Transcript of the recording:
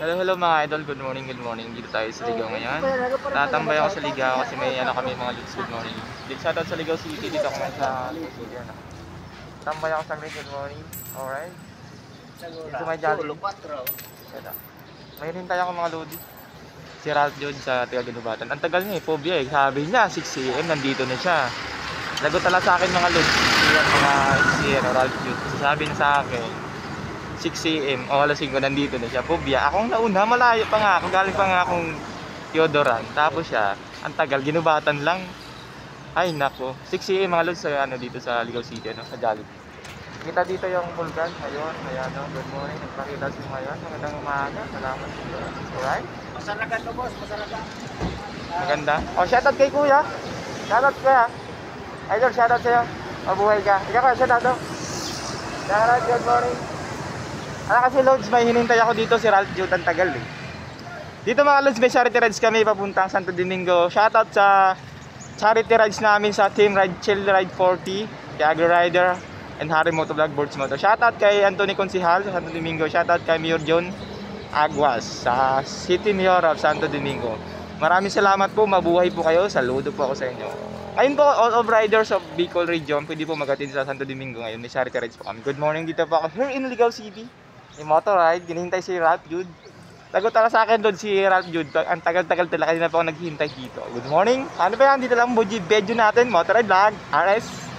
Hello, hello mga idol. Good morning, good morning. Dito tayo sa Ligaw ngayon. Tatambay ako sa Ligaw kasi may kami mga leads. Good morning. Shoutout sa Ligaw City. Dito ako ngayon sa Ligaw City. Tambay ako sa good morning. Alright. Dito may jogging. May hintay ako mga lodi. Si Ralph Jod sa Tigaginubatan. Ang tagal niya phobia eh. Sabi niya 6 AM nandito na siya. Lagot tala sa akin mga lodi. Mga si Ralph Jod. Sabi niya sa akin 6 AM o alas 5 nandito na siya. Phobia. Akong nauna, malayo pa nga ako. Galing pa nga akong Teodoran. Tapos siya, ang tagal, ginubatan lang. Ay nako. 6 AM mga lods sa dito sa Ligaw City, sa Jollibee. Kita dito yung vulkan. Ayun, ayan o. Good morning. Nagpakita siya ngayon. Magandang umaga. Salamat sa iyo. Alright? Masaragan to boss, masaragan. Maganda. O, shoutout kay kuya. Shoutout kuya. Idol, shoutout sa'yo. Mabuhay ka. Ikaw ka, shoutout. Shoutout, good morning. Kasi Lods, may hinintay ako dito si Ralph Jud, ang tagal eh. Dito mga Lods, may charity rides kami papuntang Santo Domingo. Shoutout sa charity rides namin sa Team Ride Chill Ride 40, kay Agro Rider and Harry Motovlog Boards Moto. Shoutout kay Anthony Consihal sa Santo Domingo. Shoutout kay Mayor John Aguas sa City Mayor of Santo Domingo. Maraming salamat po, mabuhay po kayo. Saludo po ako sa inyo. Ayun po, all of riders of Bicol Region, pwede po mag-attend sa Santo Domingo ngayon. May charity rides po kami. Good morning, dito po ako here in Ligaw City. May motor ride, ginihintay si Ralph Jud. Tagot tala sa akin doon si Ralph Jud. Ang tagal-tagal talaga, kanina pa ako naghihintay dito. Good morning. Ano ba yan? Dito lang Bejo natin, motor ride vlog, RS.